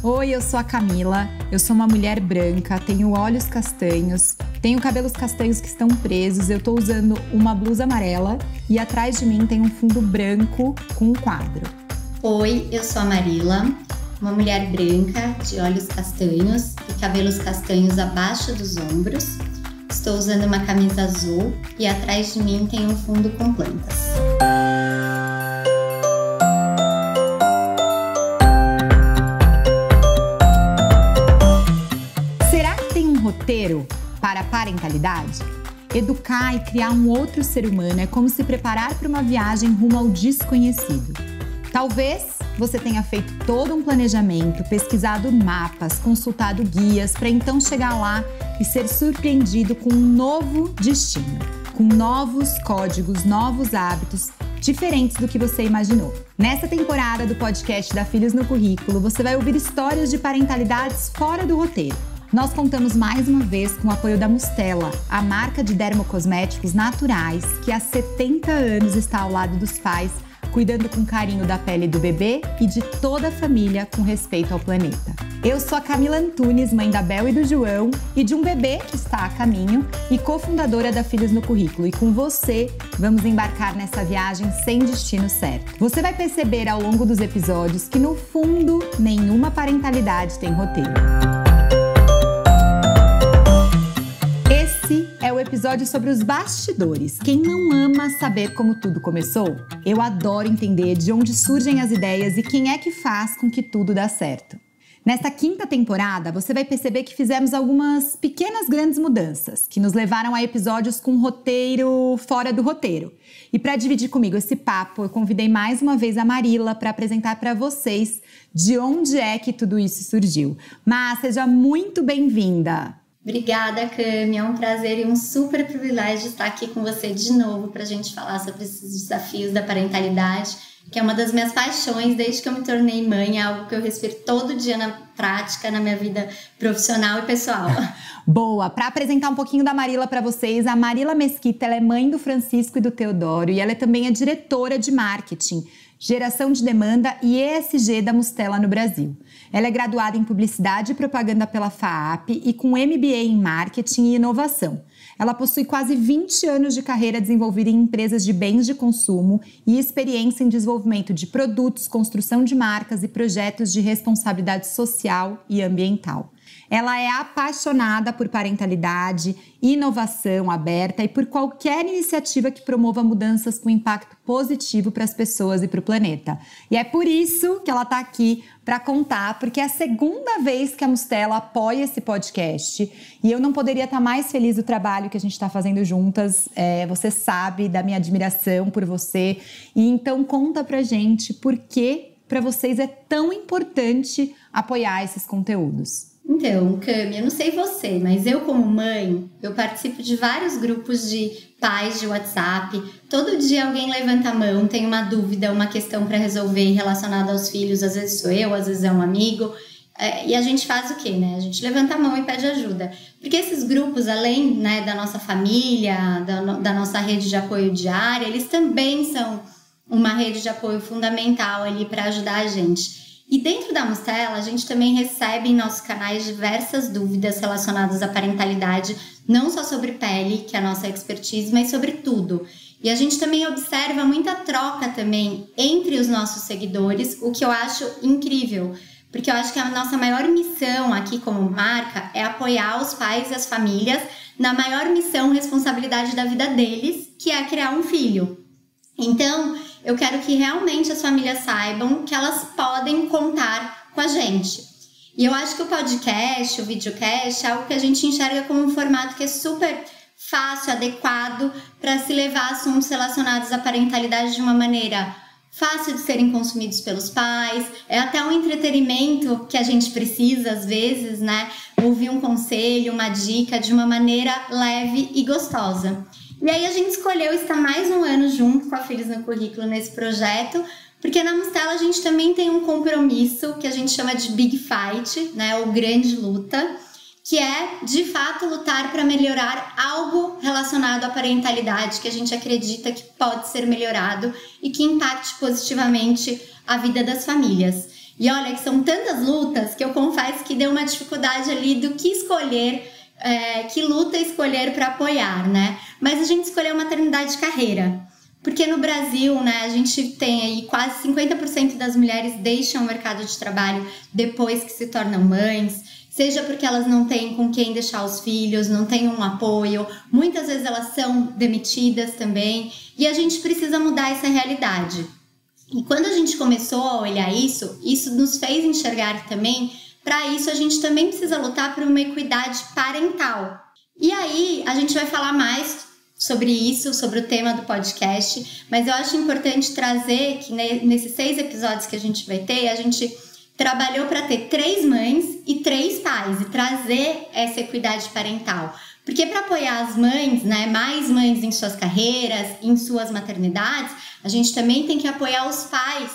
Oi, eu sou a Camila, eu sou uma mulher branca, tenho olhos castanhos, tenho cabelos castanhos que estão presos, eu tô usando uma blusa amarela e atrás de mim tem um fundo branco com um quadro. Oi, eu sou a Marila, uma mulher branca, de olhos castanhos e cabelos castanhos abaixo dos ombros. Estou usando uma camisa azul e atrás de mim tem um fundo com plantas. Roteiro para a parentalidade? Educar e criar um outro ser humano é como se preparar para uma viagem rumo ao desconhecido. Talvez você tenha feito todo um planejamento, pesquisado mapas, consultado guias para então chegar lá e ser surpreendido com um novo destino, com novos códigos, novos hábitos, diferentes do que você imaginou. Nessa temporada do podcast da Filhos no Currículo, você vai ouvir histórias de parentalidades fora do roteiro. Nós contamos mais uma vez com o apoio da Mustela, a marca de dermocosméticos naturais que há 70 anos está ao lado dos pais, cuidando com carinho da pele do bebê e de toda a família com respeito ao planeta. Eu sou a Camila Antunes, mãe da Bel e do João, e de um bebê que está a caminho e cofundadora da Filhos no Currículo. E com você, vamos embarcar nessa viagem sem destino certo. Você vai perceber ao longo dos episódios que, no fundo, nenhuma parentalidade tem roteiro. É o episódio sobre os bastidores. Quem não ama saber como tudo começou? Eu adoro entender de onde surgem as ideias e quem é que faz com que tudo dá certo. Nesta quinta temporada, você vai perceber que fizemos algumas pequenas grandes mudanças que nos levaram a episódios com roteiro fora do roteiro. E para dividir comigo esse papo, eu convidei mais uma vez a Marila para apresentar para vocês de onde é que tudo isso surgiu. Mas seja muito bem-vinda! Obrigada, Cami. É um prazer e um super privilégio estar aqui com você de novo para a gente falar sobre esses desafios da parentalidade, que é uma das minhas paixões desde que eu me tornei mãe, é algo que eu respiro todo dia na prática, na minha vida profissional e pessoal. Boa! Para apresentar um pouquinho da Marila para vocês, a Marila Mesquita, ela é mãe do Francisco e do Teodoro e ela também é diretora de marketing, geração de demanda e ESG da Mustela no Brasil. Ela é graduada em Publicidade e Propaganda pela FAAP e com MBA em Marketing e Inovação. Ela possui quase 20 anos de carreira desenvolvida em empresas de bens de consumo e experiência em desenvolvimento de produtos, construção de marcas e projetos de responsabilidade social e ambiental. Ela é apaixonada por parentalidade, inovação aberta e por qualquer iniciativa que promova mudanças com impacto positivo para as pessoas e para o planeta. E é por isso que ela está aqui para contar, porque é a segunda vez que a Mustela apoia esse podcast e eu não poderia estar mais feliz do trabalho que a gente está fazendo juntas. Você sabe da minha admiração por você e então conta pra gente por que para vocês é tão importante apoiar esses conteúdos. Então, Cami, eu não sei você, mas eu como mãe, eu participo de vários grupos de pais de WhatsApp. Todo dia alguém levanta a mão, tem uma dúvida, uma questão para resolver relacionada aos filhos. Às vezes sou eu, às vezes é um amigo. E a gente faz o quê, né? A gente levanta a mão e pede ajuda. Porque esses grupos, além, né, da nossa família, da nossa rede de apoio diária, eles também são uma rede de apoio fundamental ali para ajudar a gente. E dentro da Mustela, a gente também recebe em nossos canais diversas dúvidas relacionadas à parentalidade, não só sobre pele, que é a nossa expertise, mas sobre tudo. E a gente também observa muita troca também entre os nossos seguidores, o que eu acho incrível, porque eu acho que a nossa maior missão aqui como marca é apoiar os pais e as famílias na maior missão, responsabilidade da vida deles, que é criar um filho. Então, eu quero que realmente as famílias saibam que elas podem contar com a gente. E eu acho que o podcast, o videocast, é algo que a gente enxerga como um formato que é super fácil, adequado para se levar assuntos relacionados à parentalidade de uma maneira fácil de serem consumidos pelos pais. É até um entretenimento que a gente precisa, às vezes, né? Ouvir um conselho, uma dica de uma maneira leve e gostosa. E aí a gente escolheu estar mais um ano junto com a Filhos no Currículo nesse projeto, porque na Mustela a gente também tem um compromisso que a gente chama de Big Fight, né, ou Grande Luta, que é, de fato, lutar para melhorar algo relacionado à parentalidade que a gente acredita que pode ser melhorado e que impacte positivamente a vida das famílias. E olha, que são tantas lutas que eu confesso que deu uma dificuldade ali do que escolher, que luta escolher para apoiar, né? Mas a gente escolheu maternidade de carreira. Porque no Brasil, né, a gente tem aí quase 50% das mulheres deixam o mercado de trabalho depois que se tornam mães, seja porque elas não têm com quem deixar os filhos, não têm um apoio, muitas vezes elas são demitidas também, e a gente precisa mudar essa realidade. E quando a gente começou a olhar isso nos fez enxergar também, para isso a gente também precisa lutar por uma equidade parental. E aí a gente vai falar mais sobre isso, sobre o tema do podcast, mas eu acho importante trazer que nesses 6 episódios que a gente vai ter, a gente trabalhou para ter 3 mães e 3 pais e trazer essa equidade parental. Porque para apoiar as mães, né, mais mães em suas carreiras, em suas maternidades, a gente também tem que apoiar os pais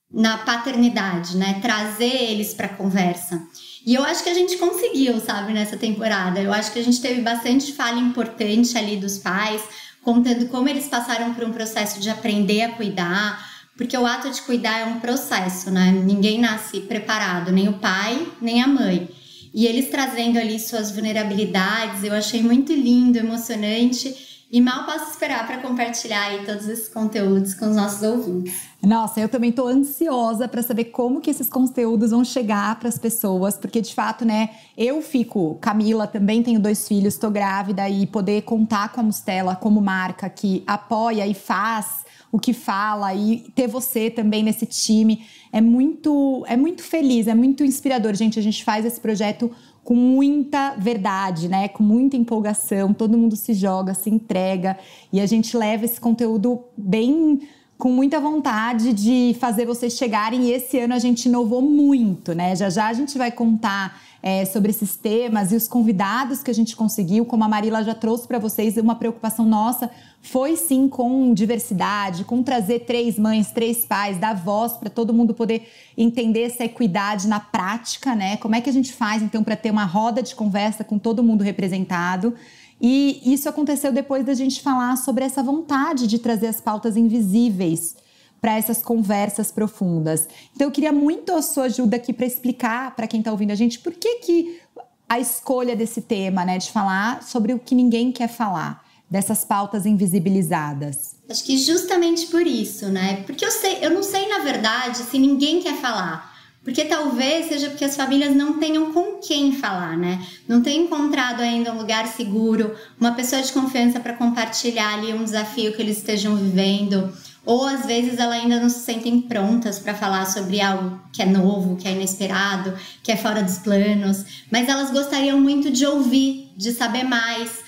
na paternidade, né, trazer eles para a conversa. E eu acho que a gente conseguiu, sabe, nessa temporada. Eu acho que a gente teve bastante fala importante ali dos pais, contando como eles passaram por um processo de aprender a cuidar, porque o ato de cuidar é um processo, né? Ninguém nasce preparado, nem o pai, nem a mãe. E eles trazendo ali suas vulnerabilidades, eu achei muito lindo, emocionante. E mal posso esperar para compartilhar aí todos esses conteúdos com os nossos ouvintes. Nossa, eu também tô ansiosa para saber como que esses conteúdos vão chegar para as pessoas, porque de fato, né, Camila, também tenho 2 filhos, tô grávida, e poder contar com a Mustela como marca que apoia e faz o que fala, e ter você também nesse time é muito feliz, é muito inspirador. Gente, a gente faz esse projeto com muita verdade, né? Com muita empolgação, todo mundo se joga, se entrega, e a gente leva esse conteúdo com muita vontade de fazer vocês chegarem. E esse ano a gente inovou muito, né? Já a gente vai contar sobre esses temas e os convidados que a gente conseguiu. Como a Marila já trouxe para vocês, uma preocupação nossa foi sim com diversidade, com trazer 3 mães, 3 pais, dar voz para todo mundo poder entender essa equidade na prática, né? Como é que a gente faz então para ter uma roda de conversa com todo mundo representado? E isso aconteceu depois da gente falar sobre essa vontade de trazer as pautas invisíveis para essas conversas profundas. Então eu queria muito a sua ajuda aqui para explicar para quem está ouvindo a gente por que a escolha desse tema, né, de falar sobre o que ninguém quer falar, dessas pautas invisibilizadas. Acho que justamente por isso, né? Porque eu não sei na verdade se ninguém quer falar. Porque talvez seja porque as famílias não tenham com quem falar, né? Não tenham encontrado ainda um lugar seguro, uma pessoa de confiança para compartilhar ali um desafio que eles estejam vivendo. Ou às vezes elas ainda não se sentem prontas para falar sobre algo que é novo, que é inesperado, que é fora dos planos. Mas elas gostariam muito de ouvir, de saber mais.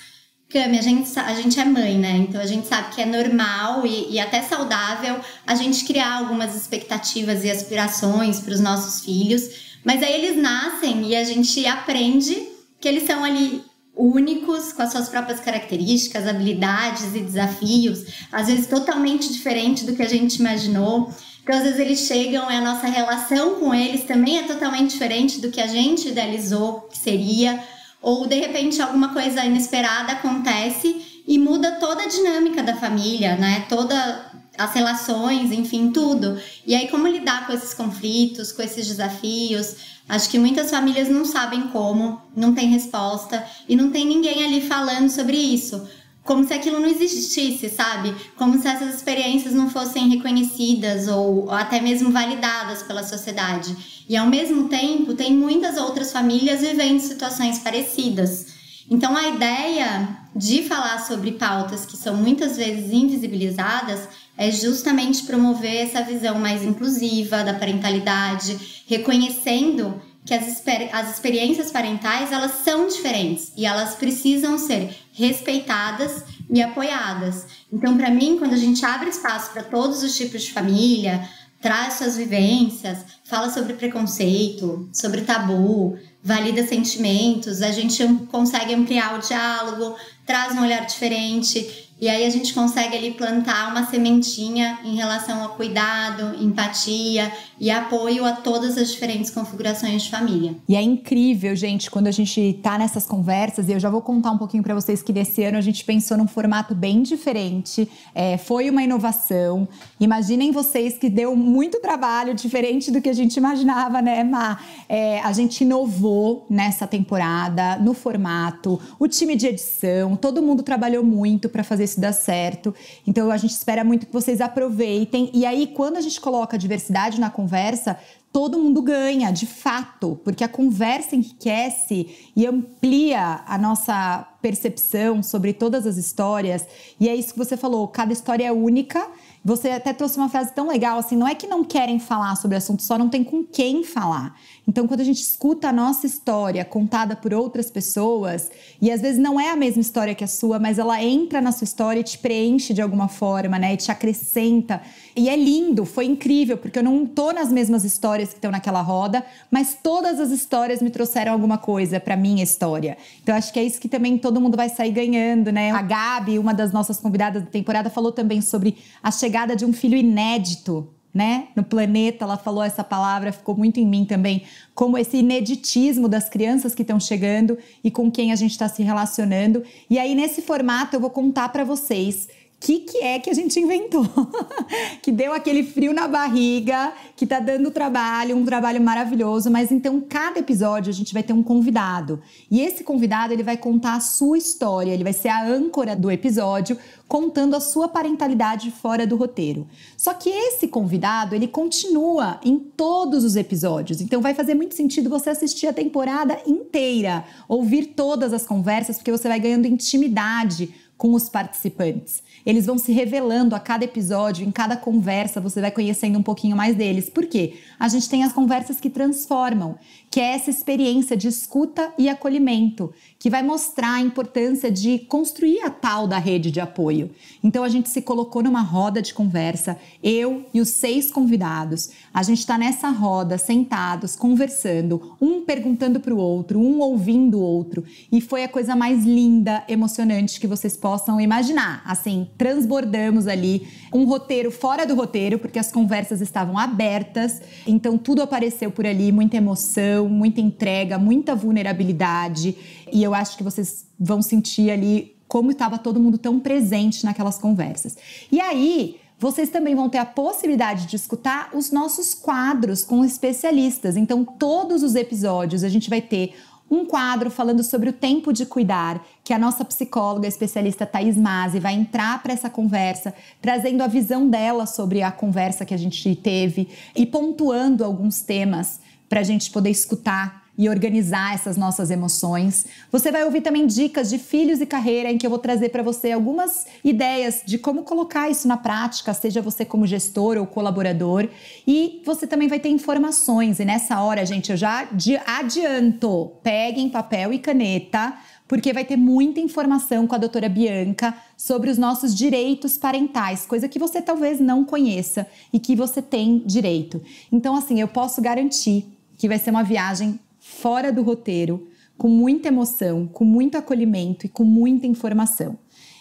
Cami, a gente é mãe, né? Então a gente sabe que é normal e até saudável a gente criar algumas expectativas e aspirações para os nossos filhos. Mas aí eles nascem e a gente aprende que eles são ali únicos, com as suas próprias características, habilidades e desafios, às vezes totalmente diferente do que a gente imaginou. Então às vezes eles chegam e a nossa relação com eles também é totalmente diferente do que a gente idealizou que seria. Ou, de repente, alguma coisa inesperada acontece e muda toda a dinâmica da família, né? Todas as relações, enfim, tudo. E aí, como lidar com esses conflitos, com esses desafios? Acho que muitas famílias não sabem como, não tem resposta e não tem ninguém ali falando sobre isso. Como se aquilo não existisse, sabe? Como se essas experiências não fossem reconhecidas ou até mesmo validadas pela sociedade. E ao mesmo tempo, tem muitas outras famílias vivendo situações parecidas. Então a ideia de falar sobre pautas que são muitas vezes invisibilizadas é justamente promover essa visão mais inclusiva da parentalidade, reconhecendo que as experiências parentais, elas são diferentes e elas precisam ser respeitadas e apoiadas. Então, para mim, quando a gente abre espaço para todos os tipos de família, traz suas vivências, fala sobre preconceito, sobre tabu, valida sentimentos, a gente consegue ampliar o diálogo, traz um olhar diferente E aí a gente consegue ali plantar uma sementinha em relação ao cuidado, empatia e apoio a todas as diferentes configurações de família. E é incrível, gente, quando a gente tá nessas conversas, e eu já vou contar um pouquinho para vocês que desse ano a gente pensou num formato bem diferente, foi uma inovação. Imaginem vocês que deu muito trabalho, diferente do que a gente imaginava, né, Má? A gente inovou nessa temporada, no formato, o time de edição, todo mundo trabalhou muito para fazer isso dar certo. Então a gente espera muito que vocês aproveitem. E aí, quando a gente coloca a diversidade na conversa, todo mundo ganha, de fato, porque a conversa enriquece e amplia a nossa percepção sobre todas as histórias. E é isso que você falou, cada história é única. Você até trouxe uma frase tão legal, assim, não é que não querem falar sobre o assunto, só não tem com quem falar. Então, quando a gente escuta a nossa história contada por outras pessoas, e às vezes não é a mesma história que a sua, mas ela entra na sua história e te preenche de alguma forma, né? E te acrescenta. E é lindo, foi incrível, porque eu não tô nas mesmas histórias que estão naquela roda, mas todas as histórias me trouxeram alguma coisa pra minha história. Então, acho que é isso que também todo mundo vai sair ganhando, né? A Gabi, uma das nossas convidadas da temporada, falou também sobre a chegada de um filho inédito, né, no planeta. Ela falou essa palavra, ficou muito em mim também, como esse ineditismo das crianças que estão chegando e com quem a gente está se relacionando. E aí, nesse formato, eu vou contar para vocês o que é que a gente inventou, que deu aquele frio na barriga, que tá dando trabalho, um trabalho maravilhoso. Mas então, cada episódio a gente vai ter um convidado. E esse convidado, ele vai contar a sua história, ele vai ser a âncora do episódio, contando a sua parentalidade fora do roteiro. Só que esse convidado, ele continua em todos os episódios. Então vai fazer muito sentido você assistir a temporada inteira, ouvir todas as conversas, porque você vai ganhando intimidade com os participantes. Eles vão se revelando a cada episódio, em cada conversa você vai conhecendo um pouquinho mais deles. Por quê? A gente tem as conversas que transformam, que é essa experiência de escuta e acolhimento, que vai mostrar a importância de construir a tal da rede de apoio. Então a gente se colocou numa roda de conversa, eu e os 6 convidados. A gente está nessa roda, sentados, conversando, um perguntando para o outro, um ouvindo o outro. E foi a coisa mais linda, emocionante que vocês possam imaginar. Assim, transbordamos ali um roteiro fora do roteiro, porque as conversas estavam abertas. Então tudo apareceu por ali, muita emoção, muita entrega, muita vulnerabilidade. E eu acho que vocês vão sentir ali como estava todo mundo tão presente naquelas conversas. E aí, vocês também vão ter a possibilidade de escutar os nossos quadros com especialistas. Então, todos os episódios a gente vai ter um quadro falando sobre o tempo de cuidar, que a nossa psicóloga especialista Thaís Mazzi vai entrar para essa conversa, trazendo a visão dela sobre a conversa que a gente teve e pontuando alguns temas para a gente poder escutar e organizar essas nossas emoções. Você vai ouvir também dicas de filhos e carreira, em que eu vou trazer para você algumas ideias de como colocar isso na prática, seja você como gestor ou colaborador. E você também vai ter informações. E nessa hora, gente, eu já adianto, peguem papel e caneta, porque vai ter muita informação com a doutora Bianca sobre os nossos direitos parentais, coisa que você talvez não conheça e que você tem direito. Então, assim, eu posso garantir que vai ser uma viagem fora do roteiro, com muita emoção, com muito acolhimento e com muita informação.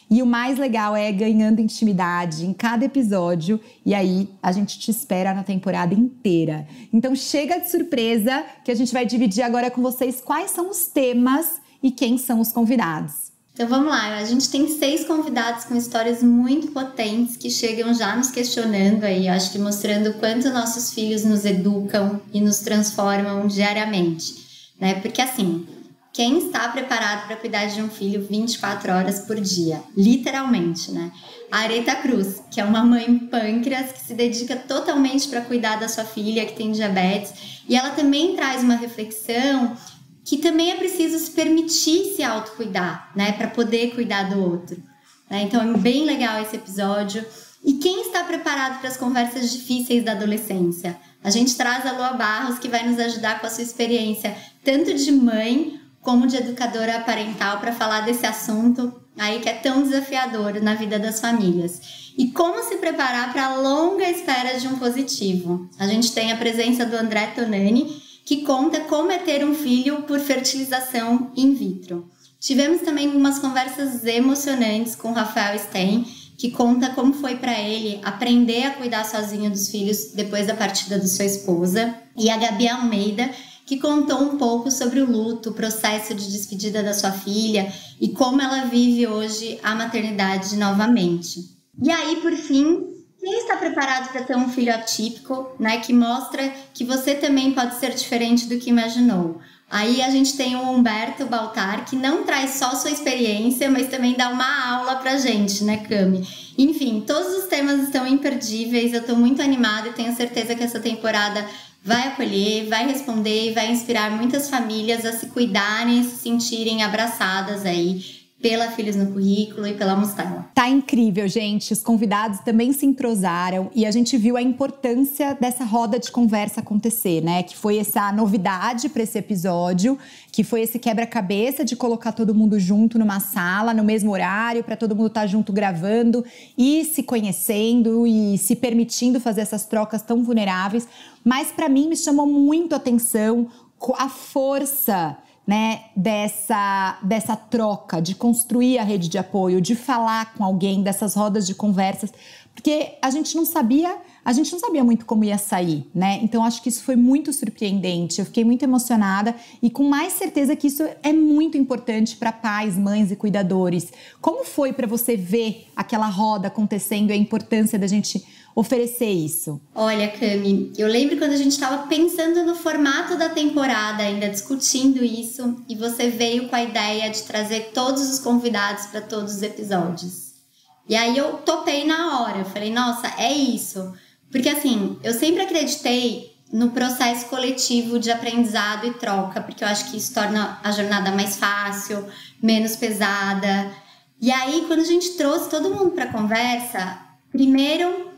E o mais legal é ganhando intimidade em cada episódio, e aí a gente te espera na temporada inteira. Então chega de surpresa, que a gente vai dividir agora com vocês quais são os temas e quem são os convidados. Então vamos lá, a gente tem 6 convidados com histórias muito potentes que chegam já nos questionando aí, acho que mostrando o quanto nossos filhos nos educam e nos transformam diariamente, né? Porque assim, quem está preparado para cuidar de um filho 24 horas por dia? Literalmente, né? A Aretha Cruz, que é uma mãe pâncreas que se dedica totalmente para cuidar da sua filha que tem diabetes, e ela também traz uma reflexão que também é preciso se permitir se autocuidar, né, para poder cuidar do outro. Né? Então é bem legal esse episódio. E quem está preparado para as conversas difíceis da adolescência? A gente traz a Lua Barros, que vai nos ajudar com a sua experiência, tanto de mãe como de educadora parental, para falar desse assunto aí que é tão desafiador na vida das famílias. E como se preparar para a longa espera de um positivo. A gente tem a presença do André Tonani, que conta como é ter um filho por fertilização in vitro. Tivemos também umas conversas emocionantes com o Rafael Stein, que conta como foi para ele aprender a cuidar sozinho dos filhos depois da partida de sua esposa. E a Gabi Almeida, que contou um pouco sobre o luto, o processo de despedida da sua filha e como ela vive hoje a maternidade novamente. E aí, por fim, quem está preparado para ter um filho atípico, né, que mostra que você também pode ser diferente do que imaginou? Aí a gente tem o Humberto Baltar, que não traz só sua experiência, mas também dá uma aula pra gente, né, Cami? Enfim, todos os temas estão imperdíveis, eu tô muito animada e tenho certeza que essa temporada vai acolher, vai responder e vai inspirar muitas famílias a se cuidarem e se sentirem abraçadas aí pela Filhos no Currículo e pela Mustela. Tá incrível, gente. Os convidados também se entrosaram e a gente viu a importância dessa roda de conversa acontecer, né? Que foi essa novidade para esse episódio, que foi esse quebra-cabeça de colocar todo mundo junto numa sala, no mesmo horário, para todo mundo estar junto gravando e se conhecendo e se permitindo fazer essas trocas tão vulneráveis. Mas para mim me chamou muito a atenção a força, né, dessa troca, de construir a rede de apoio, de falar com alguém, dessas rodas de conversas, porque a gente não sabia muito como ia sair, né? Então acho que isso foi muito surpreendente, eu fiquei muito emocionada e com mais certeza que isso é muito importante para pais, mães e cuidadores. Como foi para você ver aquela roda acontecendo e a importância da gente oferecer isso? Olha, Cami, eu lembro quando a gente estava pensando no formato da temporada, ainda discutindo isso, e você veio com a ideia de trazer todos os convidados para todos os episódios. E aí eu topei na hora, eu falei, nossa, é isso. Porque assim, eu sempre acreditei no processo coletivo de aprendizado e troca, porque eu acho que isso torna a jornada mais fácil, menos pesada. E aí, quando a gente trouxe todo mundo para a conversa, primeiro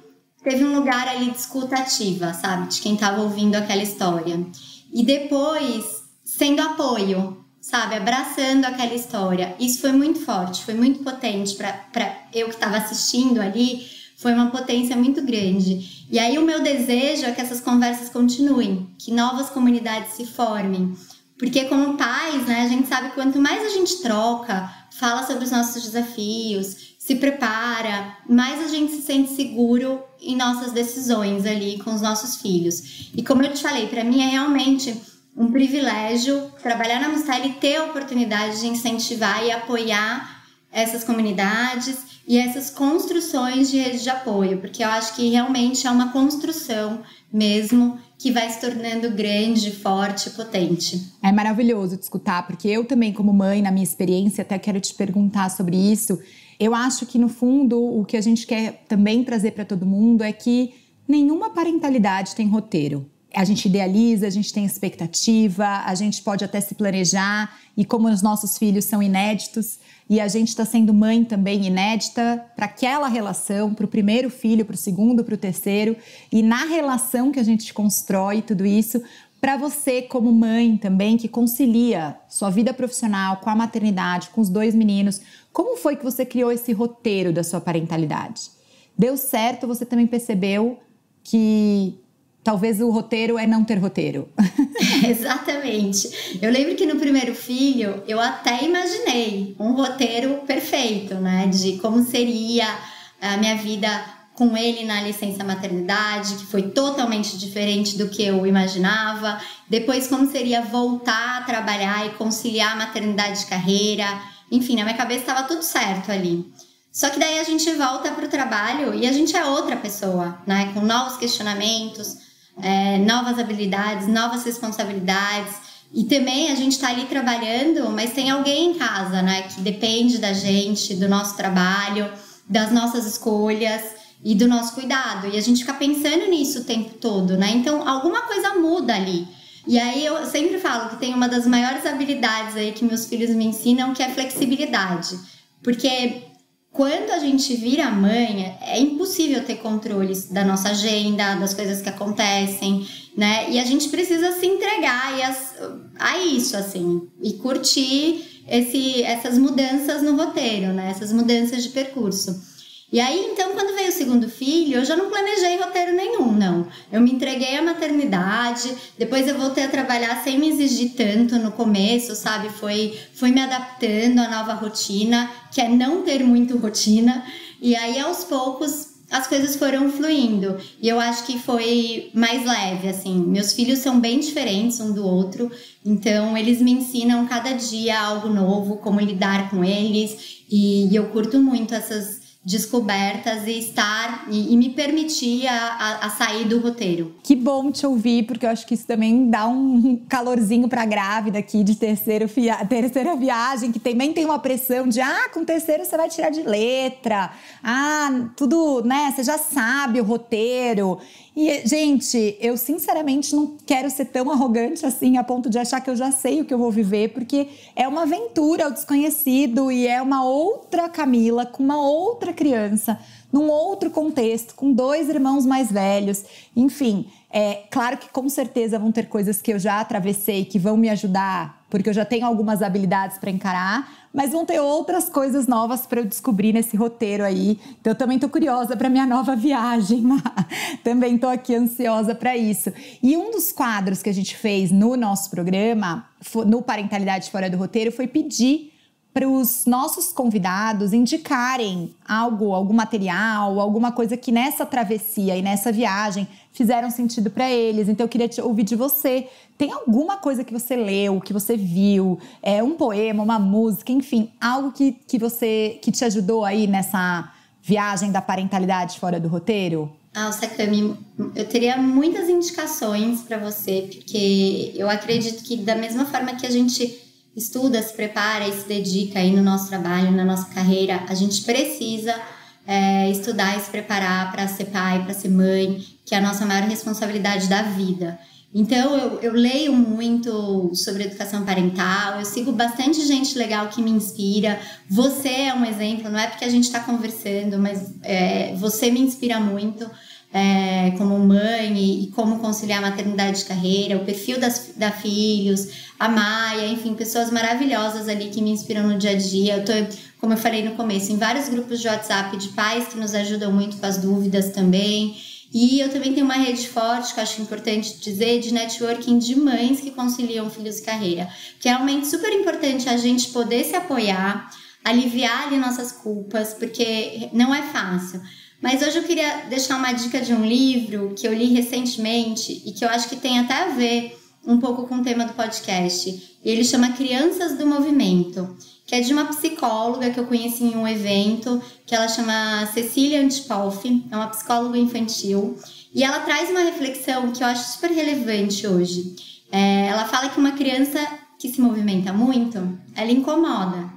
teve um lugar ali de escuta ativa, sabe? De quem estava ouvindo aquela história. E depois, sendo apoio, sabe? Abraçando aquela história. Isso foi muito forte, foi muito potente para eu que estava assistindo ali. Foi uma potência muito grande. E aí o meu desejo é que essas conversas continuem, que novas comunidades se formem. Porque como pais, né, a gente sabe que quanto mais a gente troca, fala sobre os nossos desafios, se prepara, mais a gente se sente seguro em nossas decisões ali com os nossos filhos. E como eu te falei, para mim é realmente um privilégio trabalhar na Mustela e ter a oportunidade de incentivar e apoiar essas comunidades e essas construções de rede de apoio, porque eu acho que realmente é uma construção mesmo que vai se tornando grande, forte, potente. É maravilhoso te escutar, porque eu também, como mãe, na minha experiência, até quero te perguntar sobre isso. Eu acho que, no fundo, o que a gente quer também trazer para todo mundo é que nenhuma parentalidade tem roteiro. A gente idealiza, a gente tem expectativa, a gente pode até se planejar, e como os nossos filhos são inéditos, e a gente está sendo mãe também inédita para aquela relação, para o primeiro filho, para o segundo, para o terceiro, e na relação que a gente constrói tudo isso, para você como mãe também, que concilia sua vida profissional com a maternidade, com os 2 meninos, como foi que você criou esse roteiro da sua parentalidade? Deu certo? Você também percebeu que talvez o roteiro é não ter roteiro? Exatamente. Eu lembro que no primeiro filho, eu até imaginei um roteiro perfeito, né? De como seria a minha vida com ele na licença maternidade, que foi totalmente diferente do que eu imaginava. Depois, como seria voltar a trabalhar e conciliar maternidade e carreira. Enfim, na minha cabeça estava tudo certo ali. Só que daí a gente volta para o trabalho e a gente é outra pessoa, né? Com novos questionamentos, novas habilidades, novas responsabilidades. E também a gente está ali trabalhando, mas tem alguém em casa, né? Que depende da gente, do nosso trabalho, das nossas escolhas e do nosso cuidado. E a gente fica pensando nisso o tempo todo, né? Então, alguma coisa muda ali. E aí eu sempre falo que tem uma das maiores habilidades aí que meus filhos me ensinam, que é flexibilidade. Porque quando a gente vira mãe, é impossível ter controle da nossa agenda, das coisas que acontecem, né? E a gente precisa se entregar a isso, assim, e curtir essas mudanças no roteiro, né? Essas mudanças de percurso. E aí, então, quando veio o segundo filho, eu já não planejei roteiro nenhum, não. Eu me entreguei à maternidade, depois eu voltei a trabalhar sem me exigir tanto no começo, sabe? Fui me adaptando à nova rotina, que é não ter muito rotina. E aí, aos poucos, as coisas foram fluindo. E eu acho que foi mais leve, assim. Meus filhos são bem diferentes um do outro, então eles me ensinam cada dia algo novo, como lidar com eles. E eu curto muito essas descobertas e estar e me permitir a sair do roteiro. Que bom te ouvir, porque eu acho que isso também dá um calorzinho pra grávida aqui de terceira viagem, que também tem uma pressão de com terceiro você vai tirar de letra, tudo, né, você já sabe o roteiro. E, gente, eu sinceramente não quero ser tão arrogante assim a ponto de achar que eu já sei o que eu vou viver, porque é uma aventura ao desconhecido e é uma outra Camila com uma outra criança, num outro contexto, com 2 irmãos mais velhos. Enfim, claro que com certeza vão ter coisas que eu já atravessei que vão me ajudar, porque eu já tenho algumas habilidades para encarar, mas vão ter outras coisas novas para eu descobrir nesse roteiro aí. Então eu também tô curiosa para minha nova viagem, também tô aqui ansiosa para isso. E um dos quadros que a gente fez no nosso programa, no Parentalidade Fora do Roteiro, foi pedir para os nossos convidados indicarem algum material, alguma coisa que nessa travessia e nessa viagem fizeram sentido para eles. Então eu queria ouvir de você. Tem alguma coisa que você leu, que você viu, um poema, uma música, enfim, algo que te ajudou aí nessa viagem da parentalidade fora do roteiro? Sakami, eu teria muitas indicações para você, porque eu acredito que da mesma forma que a gente estuda, se prepara e se dedica aí no nosso trabalho, na nossa carreira, a gente precisa estudar e se preparar para ser pai, para ser mãe, que é a nossa maior responsabilidade da vida. Então, eu leio muito sobre educação parental, eu sigo bastante gente legal que me inspira. Você é um exemplo, não é porque a gente está conversando, mas você me inspira muito como mãe e como conciliar maternidade e carreira, o perfil da Filhos, a Maia, enfim, pessoas maravilhosas ali que me inspiram no dia a dia. Eu tô, como eu falei no começo, em vários grupos de WhatsApp de pais que nos ajudam muito com as dúvidas também. E eu também tenho uma rede forte, que eu acho importante dizer, de networking de mães que conciliam filhos e carreira. Que é realmente super importante a gente poder se apoiar, aliviar ali nossas culpas, porque não é fácil. Mas hoje eu queria deixar uma dica de um livro que eu li recentemente e que eu acho que tem até a ver um pouco com o tema do podcast. E ele chama Crianças do Movimento, que é de uma psicóloga que eu conheci em um evento, que ela chama Cecília Antipolfi, é uma psicóloga infantil, e ela traz uma reflexão que eu acho super relevante hoje. Ela fala que uma criança que se movimenta muito, ela incomoda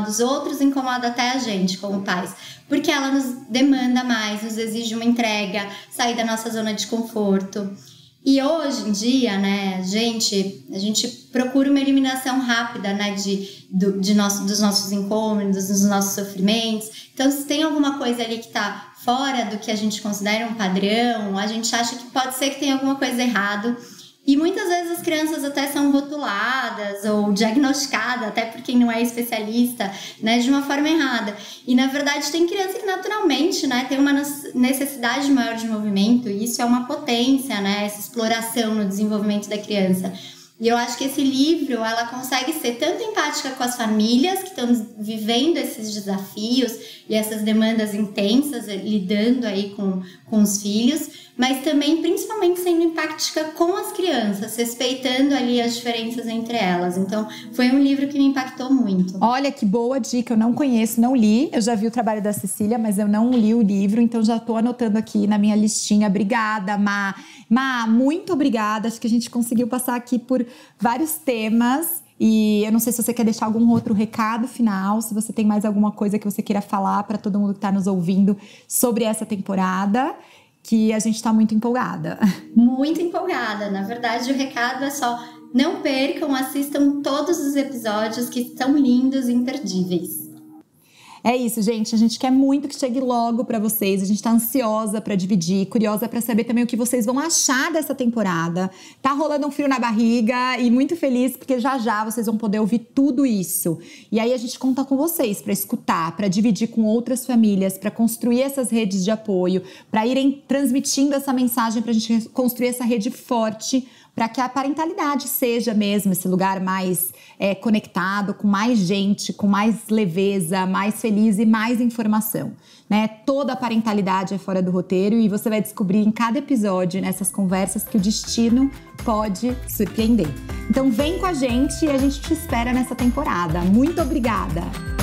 os outros, incomoda até a gente como pais, porque ela nos demanda mais, nos exige uma entrega, sair da nossa zona de conforto. E hoje em dia, né, a gente procura uma eliminação rápida, né, dos nossos incômodos, dos nossos sofrimentos. Então, se tem alguma coisa ali que está fora do que a gente considera um padrão, a gente acha que pode ser que tenha alguma coisa errada. E muitas vezes as crianças até são rotuladas ou diagnosticadas, até por quem não é especialista, né, de uma forma errada. E, na verdade, tem criança que naturalmente, né, tem uma necessidade maior de movimento, e isso é uma potência, né, essa exploração no desenvolvimento da criança. E eu acho que esse livro, ela consegue ser tanto empática com as famílias que estão vivendo esses desafios e essas demandas intensas, lidando aí com os filhos, mas também, principalmente, sendo empática com as crianças, respeitando ali as diferenças entre elas. Então, foi um livro que me impactou muito. Olha, que boa dica, eu não conheço, não li. Eu já vi o trabalho da Cecília, mas eu não li o livro, então já tô anotando aqui na minha listinha. Obrigada, Má. Má, muito obrigada. Acho que a gente conseguiu passar aqui por vários temas. E eu não sei se você quer deixar algum outro recado final, se você tem mais alguma coisa que você queira falar para todo mundo que está nos ouvindo sobre essa temporada, que a gente está muito empolgada. Muito empolgada. Na verdade, o recado é só: não percam, assistam todos os episódios que são lindos e imperdíveis. É isso, gente. A gente quer muito que chegue logo pra vocês. A gente tá ansiosa pra dividir, curiosa pra saber também o que vocês vão achar dessa temporada. Tá rolando um frio na barriga e muito feliz porque já já vocês vão poder ouvir tudo isso. E aí a gente conta com vocês pra escutar, pra dividir com outras famílias, pra construir essas redes de apoio, pra irem transmitindo essa mensagem pra gente construir essa rede forte, para que a parentalidade seja mesmo esse lugar mais conectado, com mais gente, com mais leveza, mais feliz e mais informação, né? Toda a parentalidade é fora do roteiro e você vai descobrir em cada episódio, nessas conversas, que o destino pode surpreender. Então vem com a gente e a gente te espera nessa temporada. Muito obrigada!